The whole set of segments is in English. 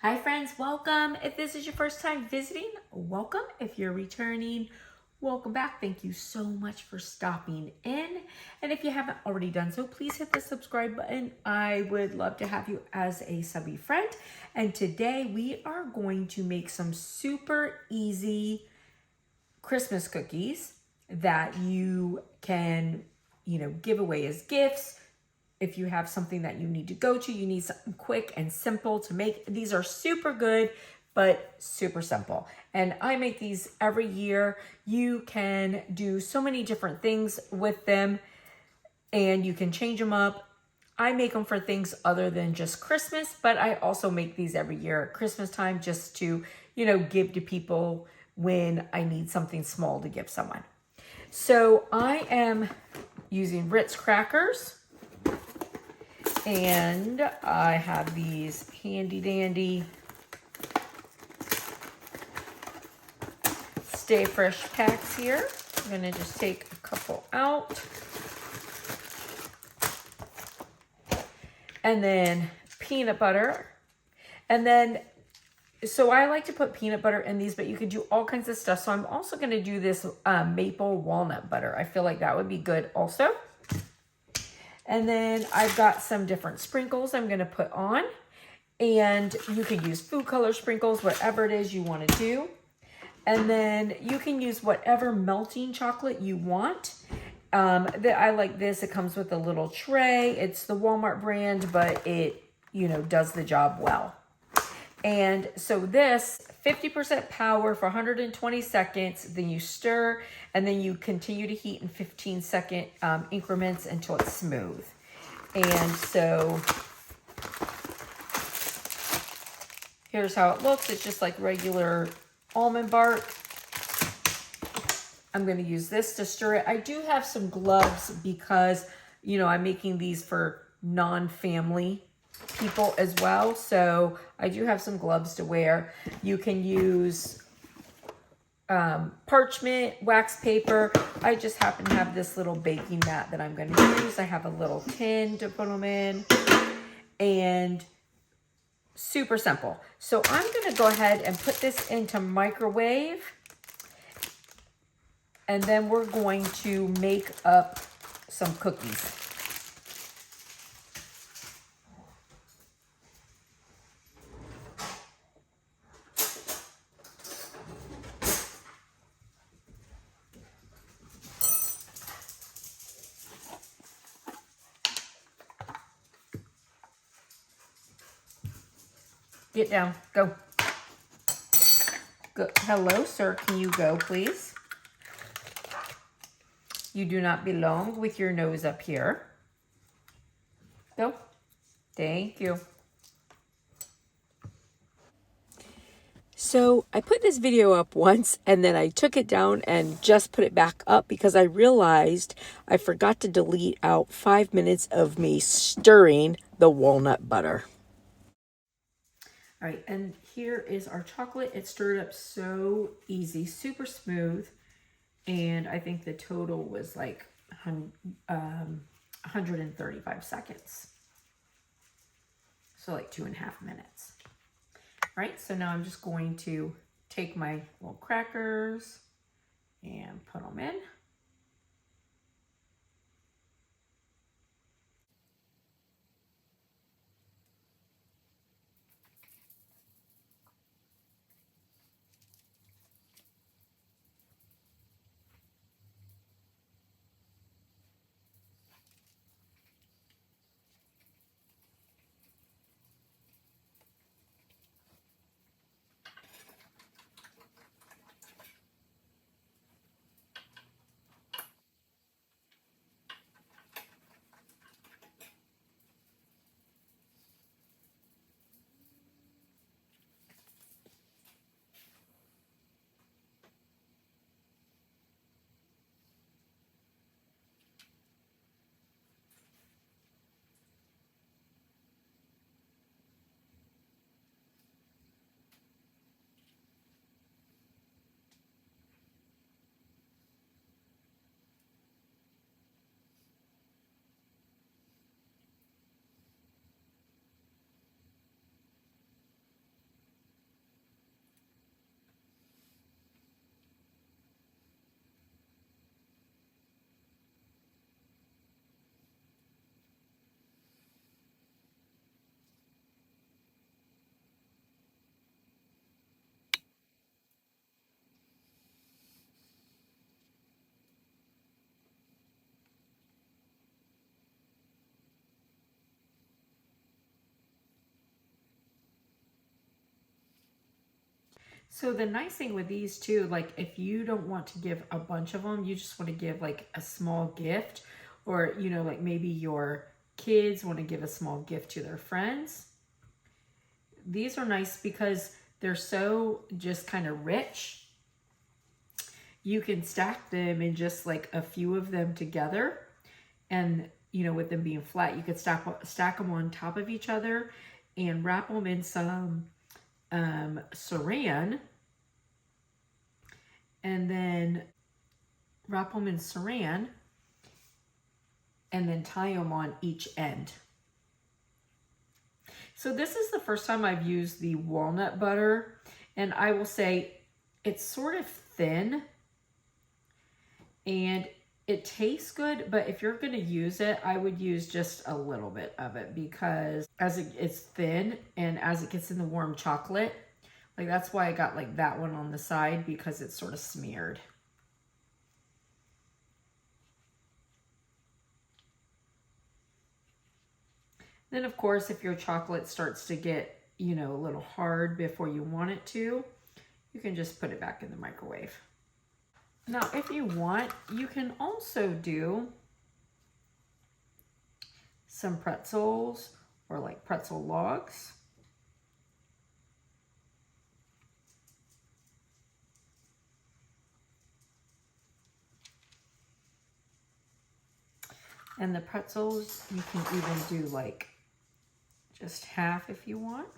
Hi friends, welcome. If this is your first time visiting, welcome. If you're returning, welcome back. Thank you so much for stopping in. And if you haven't already done so, please hit the subscribe button. I would love to have you as a subby friend. And today we are going to make some super easy Christmas cookies that you can, give away as gifts. If you have something that you need to go to, you need something quick and simple to make. These are super good, but super simple. And I make these every year. You can do so many different things with them and you can change them up. I make them for things other than just Christmas, but I also make these every year at Christmas time just to, give to people when I need something small to give someone. So I am using Ritz crackers. And I have these handy dandy Stay Fresh packs here. I'm gonna just take a couple out. And then peanut butter. And then, so I like to put peanut butter in these, but you could do all kinds of stuff. So I'm also gonna do this maple walnut butter. I feel like that would be good also. And then I've got some different sprinkles I'm going to put on. And you could use food color sprinkles, whatever it is you want to do. And then you can use whatever melting chocolate you want. I like this. It comes with a little tray. It's the Walmart brand, but it, does the job well. And so this 50% power for 120 seconds, then you stir, and then you continue to heat in 15-second increments until it's smooth. And so here's how it looks. It's just like regular almond bark. I'm going to use this to stir it. I do have some gloves because, I'm making these for non-family people as well, so I do have some gloves to wear. You can use parchment, wax paper. I just happen to have this little baking mat that I'm going to use. I have a little tin to put them in, and super simple. So I'm going to go ahead and put this into microwave, and then we're going to make up some cookies. Get down. Go. Go. Hello, sir. Can you go, please? You do not belong with your nose up here. Go. Thank you. So I put this video up once and then I took it down and just put it back up because I realized I forgot to delete out 5 minutes of me stirring the walnut butter. All right, and here is our chocolate. It stirred up so easy, super smooth. And I think the total was like 135 seconds. So like 2.5 minutes. All right, so now I'm just going to take my little crackers and put them in. So the nice thing with these too, like if you don't want to give a bunch of them, you just want to give like a small gift, or, you know, like maybe your kids want to give a small gift to their friends. These are nice because they're so just kind of rich. You can stack them in just like a few of them together, and you know, with them being flat, you could stack them on top of each other and wrap them in some saran, and then wrap them in saran and then tie them on each end. So this is the first time I've used the walnut butter, and I will say it's sort of thin and it tastes good, but if you're gonna use it, I would use just a little bit of it, because as it's thin and as it gets in the warm chocolate, like that's why I got like that one on the side, because it's sort of smeared. Then of course, if your chocolate starts to get, you know, a little hard before you want it to, you can just put it back in the microwave. Now, if you want, you can also do some pretzels or like pretzel logs. And the pretzels, you can even do like just half if you want.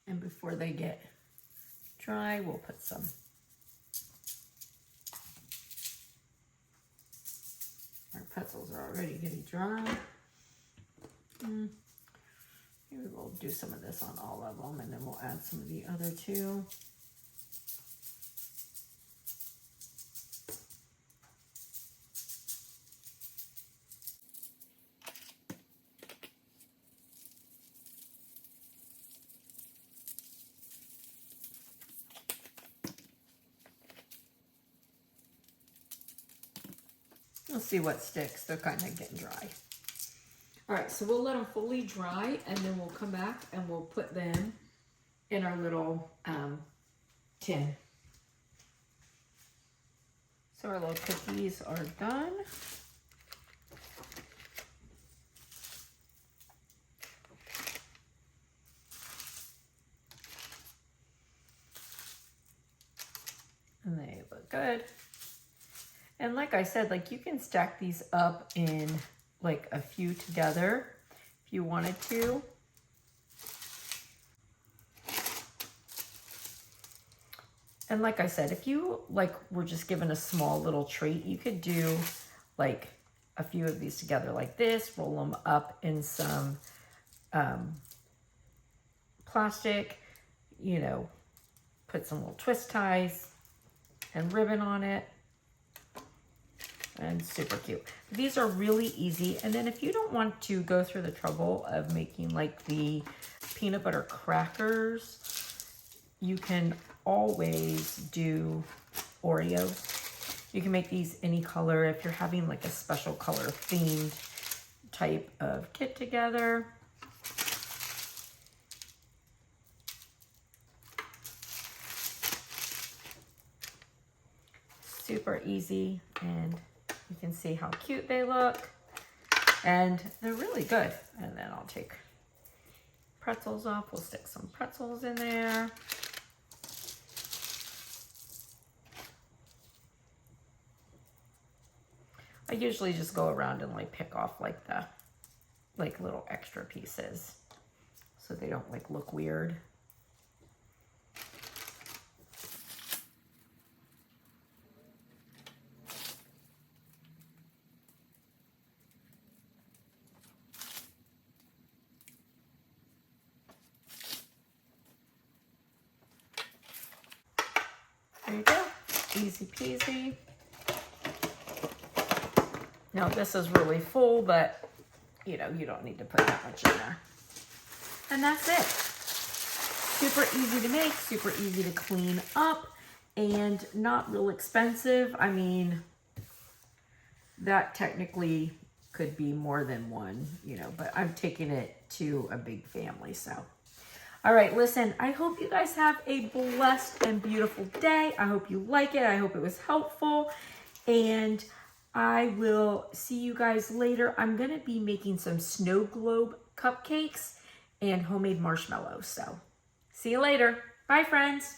And before they get dry, we'll put some our pretzels are already getting dry. Maybe we'll do some of this on all of them, and then we'll add some of the other two. We'll see what sticks. They're kind of getting dry. All right, so we'll let them fully dry, and then we'll come back and we'll put them in our little tin. So our little cookies are done. And they look good. And like I said, like you can stack these up in like a few together if you wanted to. And like I said, if you like were just given a small little treat, you could do like a few of these together like this, roll them up in some plastic, you know, put some little twist ties and ribbon on it. And super cute. These are really easy. And then if you don't want to go through the trouble of making like the peanut butter crackers, you can always do Oreos. You can make these any color if you're having like a special color themed type of kit together. Super easy, and you can see how cute they look, and they're really good. And then I'll take pretzels off. We'll stick some pretzels in there. I usually just go around and like pick off like the like little extra pieces so they don't like look weird. There you go. Easy peasy. Now this is really full, but you know, you don't need to put that much in there. And that's it. Super easy to make, super easy to clean up, and not real expensive. I mean, that technically could be more than one, you know, but I'm taking it to a big family, so. All right, listen, I hope you guys have a blessed and beautiful day. I hope you like it. I hope it was helpful, and I will see you guys later. I'm gonna be making some snow globe cupcakes and homemade marshmallows, so see you later. Bye, friends.